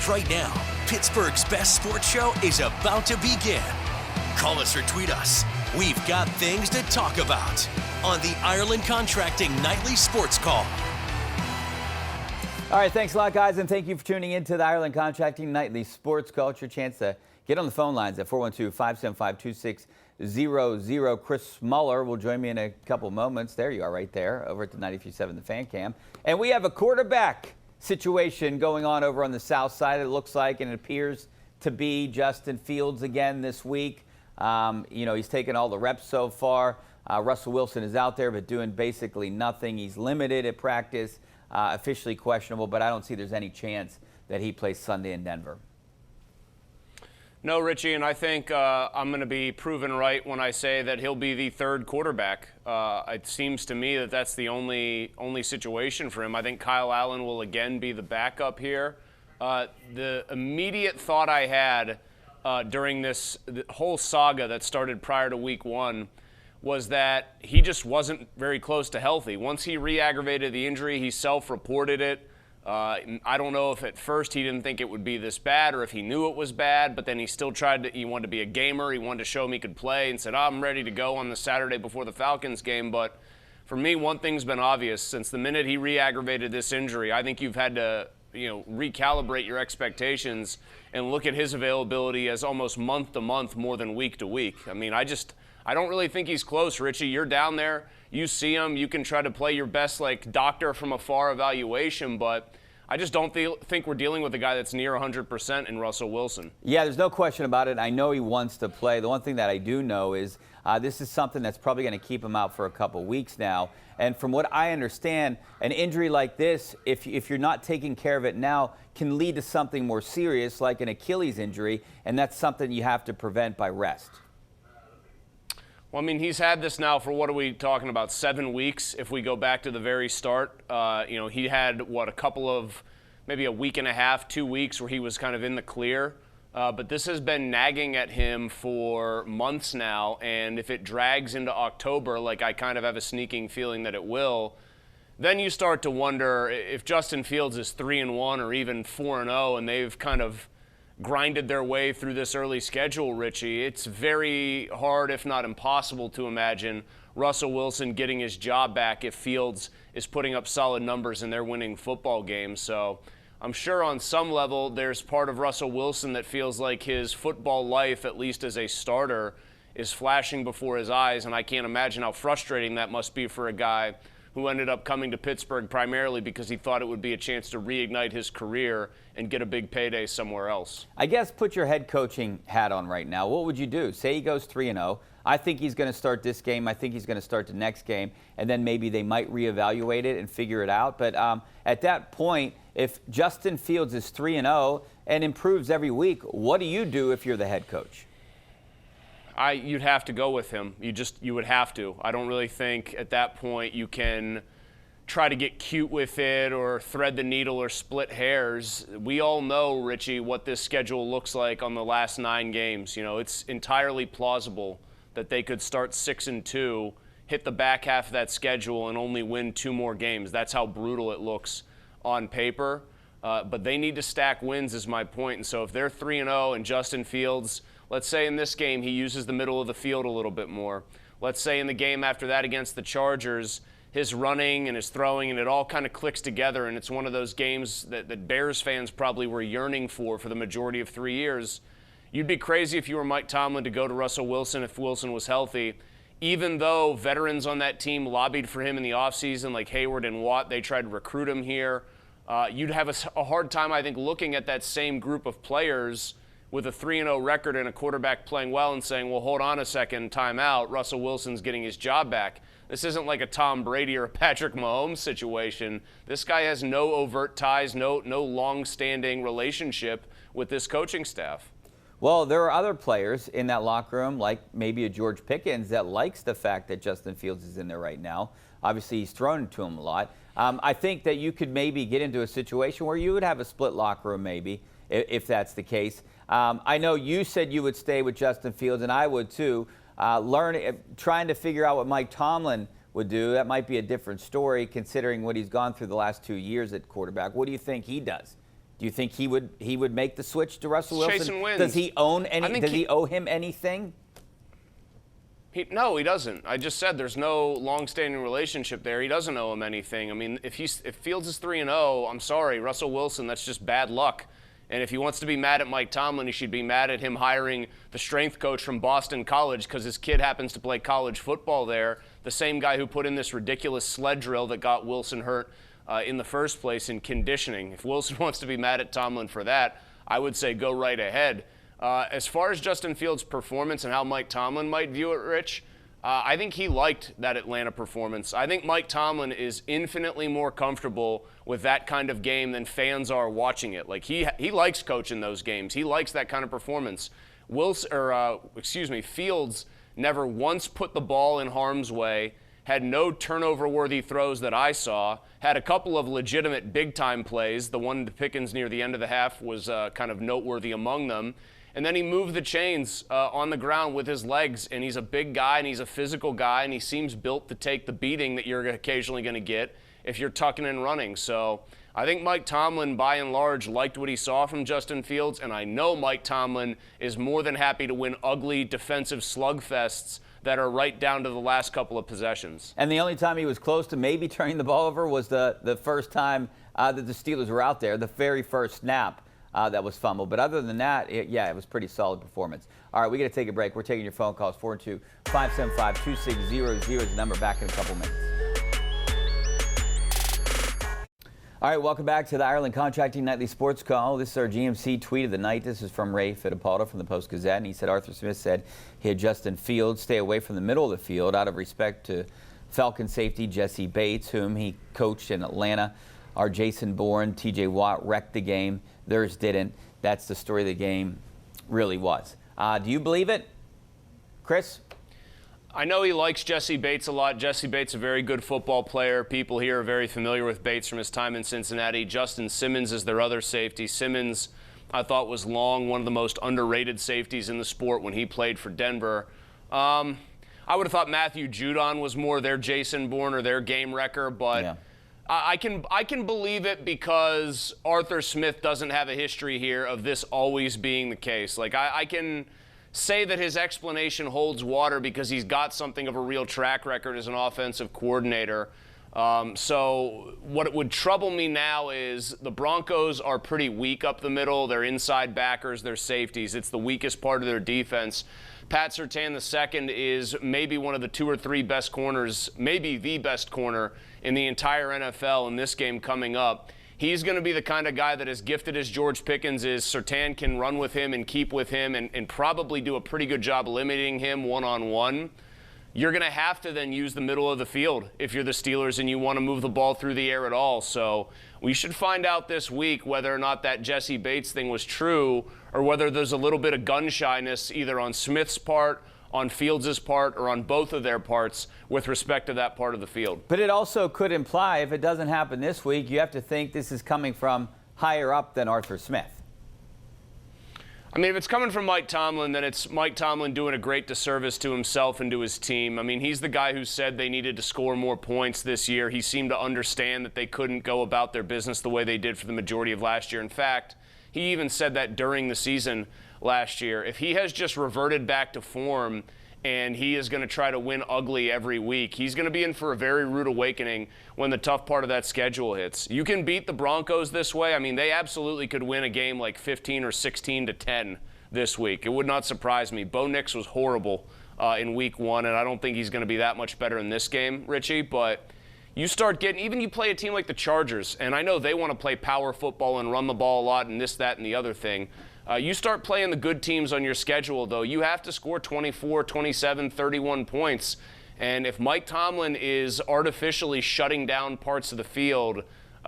Right now, Pittsburgh's best sports show is about to begin. Call us or tweet us. We've got things to talk about on the Ireland Contracting Nightly Sports Call. All right, thanks a lot, guys, and thank you for tuning in to the Ireland Contracting Nightly Sports Call. It's your chance to get on the phone lines at 412-575-2600. Chris Mueller will join me in a couple moments. There you are right there over at the 93.7 The Fan Cam. And we have a quarterback situation going on over on the south side, it looks like, and it appears to be Justin Fields again this week. He's taken all the reps so far. Russell Wilson is out there but doing basically nothing. He's limited at practice, officially questionable, but I don't see there's any chance that he plays Sunday in Denver. No, Richie, and I think I'm going to be proven right when I say that he'll be the third quarterback. It seems to me that that's the only situation for him. I think Kyle Allen will again be the backup here. The immediate thought I had during this whole saga that started prior to week one was that he just wasn't very close to healthy. Once he re-aggravated the injury, he self-reported it. I don't know if at first he didn't think it would be this bad or if he knew it was bad, but then he still he wanted to be a gamer. He wanted to show him he could play and said, I'm ready to go on the Saturday before the Falcons game. But for me, one thing's been obvious. Since the minute he re-aggravated this injury, I think you've had to recalibrate your expectations and look at his availability as almost month to month more than week to week. I mean, I don't really think he's close, Richie. You're down there. You see him. You can try to play your best, doctor from afar evaluation, but I just don't think we're dealing with a guy that's near 100% in Russell Wilson. Yeah, there's no question about it. I know he wants to play. The one thing that I do know is this is something that's probably going to keep him out for a couple weeks now. And from what I understand, an injury like this, if you're not taking care of it now, can lead to something more serious like an Achilles injury, and that's something you have to prevent by rest. Well, I mean, he's had this now for, what are we talking about, 7 weeks if we go back to the very start. He had, maybe a week and a half, 2 weeks where he was kind of in the clear. But this has been nagging at him for months now, and if it drags into October, like I kind of have a sneaking feeling that it will, then you start to wonder if Justin Fields is 3-1 or even 4-0, and they've kind of grinded their way through this early schedule, Richie. It's very hard, if not impossible, to imagine Russell Wilson getting his job back if Fields is putting up solid numbers and they're winning football games. So I'm sure on some level there's part of Russell Wilson that feels like his football life, at least as a starter, is flashing before his eyes, and I can't imagine how frustrating that must be for a guy who ended up coming to Pittsburgh primarily because he thought it would be a chance to reignite his career and get a big payday somewhere else. I guess put your head coaching hat on right now. What would you do? Say he goes 3-0. I think he's going to start this game. I think he's going to start the next game, and then maybe they might reevaluate it and figure it out. But at that point, if Justin Fields is 3-0 and improves every week, what do you do if you're the head coach? You'd have to go with him. You would have to. I don't really think at that point you can try to get cute with it or thread the needle or split hairs. We all know, Richie, what this schedule looks like on the last 9 games. It's entirely plausible that they could start 6-2, hit the back half of that schedule, and only win 2 more games. That's how brutal it looks on paper. But they need to stack wins is my point. And so if they're 3-0 and Justin Fields, let's say in this game he uses the middle of the field a little bit more. Let's say in the game after that against the Chargers, his running and his throwing, and it all kind of clicks together, and it's one of those games that Bears fans probably were yearning for the majority of 3 years. You'd be crazy if you were Mike Tomlin to go to Russell Wilson if Wilson was healthy. Even though veterans on that team lobbied for him in the offseason, like Hayward and Watt, they tried to recruit him here. You'd have a hard time, I think, looking at that same group of players with a 3-0 record and a quarterback playing well and saying, well, hold on a second, time out, Russell Wilson's getting his job back. This isn't like a Tom Brady or a Patrick Mahomes situation. This guy has no overt ties, no long-standing relationship with this coaching staff. Well, there are other players in that locker room, like maybe a George Pickens, that likes the fact that Justin Fields is in there right now. Obviously, he's thrown to him a lot. I think that you could maybe get into a situation where you would have a split locker room maybe, if that's the case. I know you said you would stay with Justin Fields, and I would too. Trying to figure out what Mike Tomlin would do, that might be a different story considering what he's gone through the last 2 years at quarterback. What do you think he does? Do you think he would make the switch to Russell Wilson? Chasing wins. Does he owe him anything? No, he doesn't. I just said there's no long-standing relationship there. He doesn't owe him anything. I mean, if Fields is 3-0, I'm sorry, Russell Wilson, that's just bad luck. And if he wants to be mad at Mike Tomlin, he should be mad at him hiring the strength coach from Boston College because his kid happens to play college football there, the same guy who put in this ridiculous sled drill that got Wilson hurt in the first place in conditioning. If Wilson wants to be mad at Tomlin for that, I would say go right ahead. As far as Justin Fields' performance and how Mike Tomlin might view it, Rich, I think he liked that Atlanta performance. I think Mike Tomlin is infinitely more comfortable with that kind of game than fans are watching it. Like he likes coaching those games. He likes that kind of performance. Fields never once put the ball in harm's way, had no turnover-worthy throws that I saw, had a couple of legitimate big-time plays. The one to Pickens near the end of the half was kind of noteworthy among them. And then he moved the chains on the ground with his legs, and he's a big guy, and he's a physical guy, and he seems built to take the beating that you're occasionally going to get if you're tucking and running. So I think Mike Tomlin, by and large, liked what he saw from Justin Fields, and I know Mike Tomlin is more than happy to win ugly defensive slugfests that are right down to the last couple of possessions. And the only time he was close to maybe turning the ball over was the first time that the Steelers were out there, the very first snap. That was fumbled. But other than that, it was pretty solid performance. All right, we got to take a break. We're taking your phone calls. 412-575-2600 is the number. Back in a couple minutes. All right, welcome back to the Ireland Contracting Nightly Sports Call. This is our GMC tweet of the night. This is from Ray Fittipaldo from the Post-Gazette. And he said Arthur Smith said he had Justin Fields stay away from the middle of the field out of respect to Falcon safety Jesse Bates, whom he coached in Atlanta. Our Jason Bourne, T.J. Watt wrecked the game. Theirs didn't. That's the story of the game really was. Do you believe it, Chris? I know he likes Jesse Bates a lot. Jesse Bates, a very good football player. People here are very familiar with Bates from his time in Cincinnati. Justin Simmons is their other safety. Simmons, I thought, was long one of the most underrated safeties in the sport when he played for Denver. I would have thought Matthew Judon was more their Jason Bourne or their game wrecker, but... Yeah. I can believe it because Arthur Smith doesn't have a history here of this always being the case. Like, I can say that his explanation holds water because he's got something of a real track record as an offensive coordinator. So what would trouble me now is the Broncos are pretty weak up the middle. They're inside backers, they're safeties. It's the weakest part of their defense. Pat Surtain II is maybe one of the 2 or 3 best corners, maybe the best corner in the entire NFL in this game coming up. He's going to be the kind of guy that, as gifted as George Pickens is, Surtain can run with him and keep with him and probably do a pretty good job limiting him one-on-one. You're going to have to then use the middle of the field if you're the Steelers and you want to move the ball through the air at all. So we should find out this week whether or not that Jesse Bates thing was true or whether there's a little bit of gun shyness either on Smith's part, on Fields' part, or on both of their parts with respect to that part of the field. But it also could imply, if it doesn't happen this week, you have to think this is coming from higher up than Arthur Smith. I mean, if it's coming from Mike Tomlin, then it's Mike Tomlin doing a great disservice to himself and to his team. I mean, he's the guy who said they needed to score more points this year. He seemed to understand that they couldn't go about their business the way they did for the majority of last year. In fact, he even said that during the season last year. If he has just reverted back to form and he is going to try to win ugly every week, he's going to be in for a very rude awakening when the tough part of that schedule hits. You can beat the Broncos this way. I mean, they absolutely could win a game like 15 or 16-10 this week. It would not surprise me. Bo Nix was horrible in week 1, and I don't think he's going to be that much better in this game, Richie, but you start getting, even you play a team like the Chargers, and I know they want to play power football and run the ball a lot and this, that, and the other thing. You start playing the good teams on your schedule, though, you have to score 24, 27, 31 points. And if Mike Tomlin is artificially shutting down parts of the field,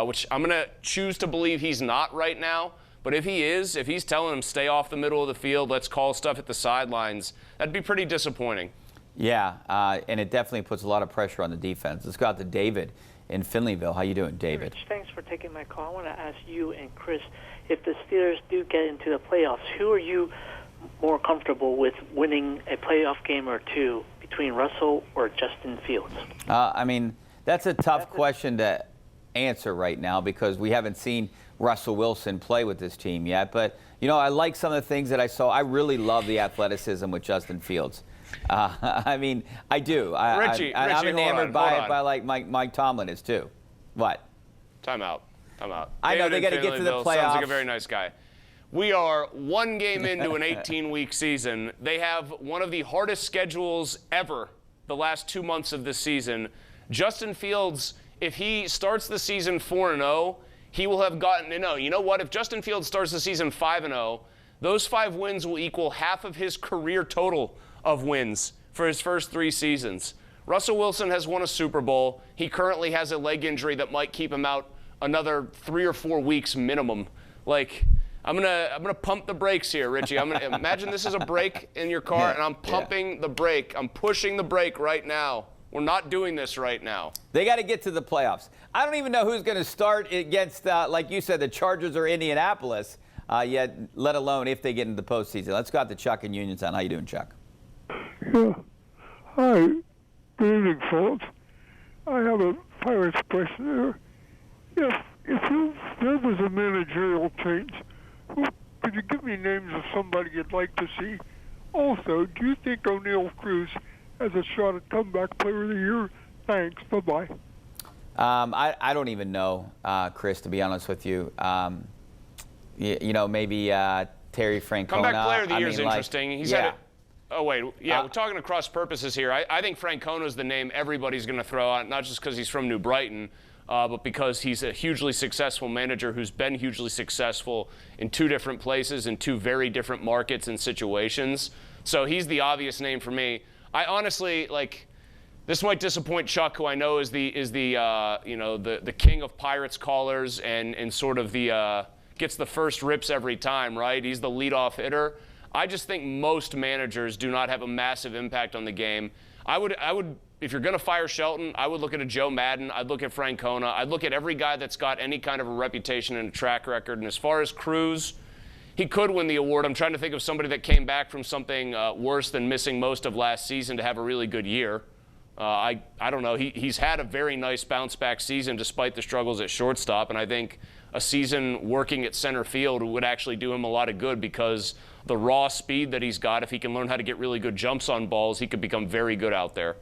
which I'm going to choose to believe he's not right now, but if he is, if he's telling him stay off the middle of the field, let's call stuff at the sidelines, that'd be pretty disappointing. Yeah, and it definitely puts a lot of pressure on the defense. Let's go out to David in Finleyville. How you doing, David? Rich, thanks for taking my call. I want to ask you and Chris, if the Steelers do get into the playoffs, who are you more comfortable with winning a playoff game or two, between Russell or Justin Fields? I mean, that's a tough question to answer right now because we haven't seen Russell Wilson play with this team yet. But, I like some of the things that I saw. I really love the athleticism with Justin Fields. I mean, I do. Richie, I'm enamored by hold on. it, like Mike Tomlin is too. What? Time out. I know they got to get to the playoffs. Sounds like a very nice guy. We are one game into an 18-week season. They have one of the hardest schedules ever the last 2 months of this season. Justin Fields, if he starts the season 4-0, he will have gotten to know. You know what? If Justin Fields starts the season 5-0, those 5 wins will equal half of his career total of wins for his first 3 seasons. Russell Wilson has won a Super Bowl. He currently has a leg injury that might keep him out another 3 or 4 weeks minimum. Like, I'm gonna pump the brakes here, Richie. I'm gonna imagine this is a brake in your car, and I'm pumping the brake. I'm pushing the brake right now. We're not doing this right now. They got to get to the playoffs. I don't even know who's going to start against, like you said, the Chargers or Indianapolis, yet let alone if they get into the postseason. Let's go out to Chuck in Uniontown. How you doing, Chuck? Yeah. Hi. Good evening, folks. I have a Pirates question there. If there was a managerial change, could you give me names of somebody you'd like to see? Also, do you think O'Neal Cruz has a shot at comeback player of the year? Thanks. Bye-bye. I don't even know, Chris, to be honest with you. Maybe Terry Francona. Comeback player of the year is interesting. He's had it. Oh, wait. Yeah, we're talking across purposes here. I think Francona is the name everybody's going to throw out, not just because he's from New Brighton, but because he's a hugely successful manager who's been hugely successful in 2 different places, in 2 very different markets and situations. So he's the obvious name for me. I honestly, this might disappoint Chuck, who I know is the king of Pirates callers and sort of gets the first rips every time, right? He's the leadoff hitter. I just think most managers do not have a massive impact on the game. I would, if you're going to fire Shelton, I would look at a Joe Madden. I'd look at Francona. I'd look at every guy that's got any kind of a reputation and a track record. And as far as Cruz, he could win the award. I'm trying to think of somebody that came back from something worse than missing most of last season to have a really good year. I don't know. He's had a very nice bounce-back season despite the struggles at shortstop, and I think a season working at center field would actually do him a lot of good because the raw speed that he's got, if he can learn how to get really good jumps on balls, he could become very good out there.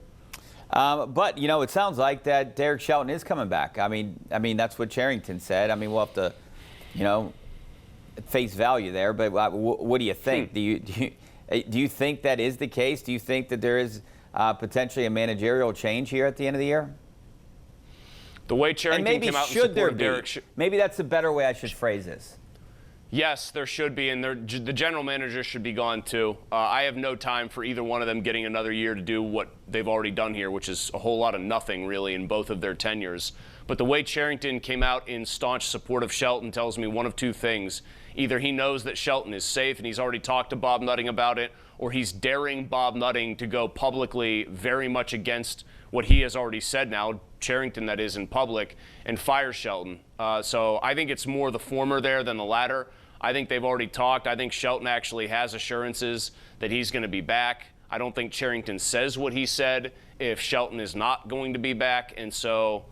But, it sounds like that Derek Shelton is coming back. I mean, that's what Charrington said. I mean, we'll have to, face value there. But what do you think? Do you think that is the case? Do you think that there is potentially a managerial change here at the end of the year? The way Charrington came out and supported Derek. Maybe that's a better way I should phrase this. Yes, there should be, and the general manager should be gone too. I have no time for either one of them getting another year to do what they've already done here, which is a whole lot of nothing, really, in both of their tenures. But the way Charrington came out in staunch support of Shelton tells me one of 2 things. Either he knows that Shelton is safe and he's already talked to Bob Nutting about it, or he's daring Bob Nutting to go publicly very much against what he has already said now, Charrington that is, in public, and fire Shelton. So I think it's more the former there than the latter. I think they've already talked. I think Shelton actually has assurances that he's going to be back. I don't think Charrington says what he said if Shelton is not going to be back. And so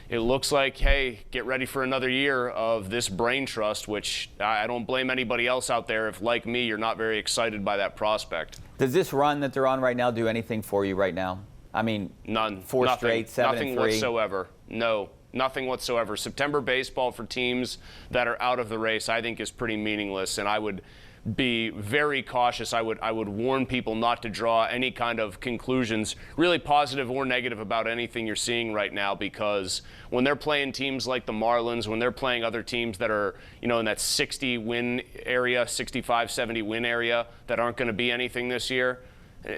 it looks like, hey, get ready for another year of this brain trust, which I don't blame anybody else out there if, like me, you're not very excited by that prospect. Does this run that they're on right now do anything for you right now? I mean, none. 4 nothing, straight, 7-3. Nothing whatsoever. No, nothing whatsoever. September baseball for teams that are out of the race, I think, is pretty meaningless, and I would be very cautious. I would warn people not to draw any kind of conclusions, really positive or negative, about anything you're seeing right now, because when they're playing teams like the Marlins, when they're playing other teams that are, in that 60 win area, 65, 70 win area that aren't going to be anything this year,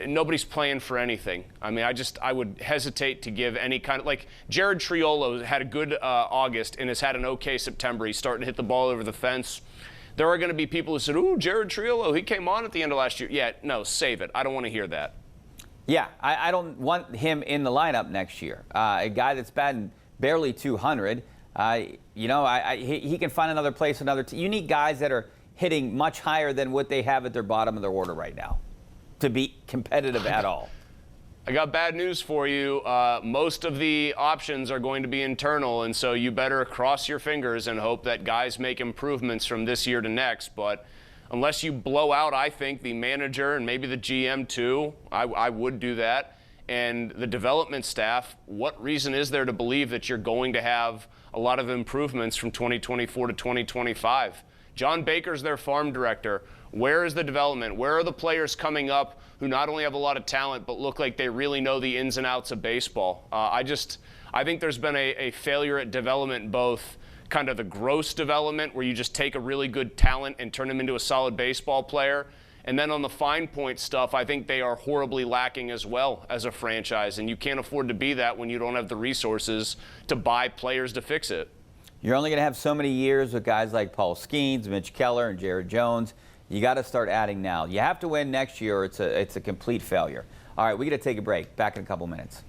nobody's playing for anything. I mean, I would hesitate to give any kind of, like, Jared Triolo had a good August and has had an okay September. He's starting to hit the ball over the fence. There are going to be people who said, ooh, Jared Triolo, he came on at the end of last year. Yeah, no, save it. I don't want to hear that. Yeah, I don't want him in the lineup next year. A guy that's batting barely 200, he can find another place, another team. You need guys that are hitting much higher than what they have at their bottom of their order right now to be competitive at all. I got bad news for you. Most of the options are going to be internal, and so you better cross your fingers and hope that guys make improvements from this year to next. But unless you blow out, I think, the manager and maybe the GM too, I would do that, and the development staff, what reason is there to believe that you're going to have a lot of improvements from 2024 to 2025? John Baker's their farm director. Where is the development? Where are the players coming up who not only have a lot of talent but look like they really know the ins and outs of baseball? I think there's been a failure at development, both kind of the gross development where you just take a really good talent and turn him into a solid baseball player, and then on the fine point stuff, I think they are horribly lacking as well as a franchise, and you can't afford to be that when you don't have the resources to buy players to fix it. You're only going to have so many years with guys like Paul Skeens, Mitch Keller, and Jared Jones. You got to start adding now. You have to win next year or it's a complete failure. All right, we got to take a break. Back in a couple minutes.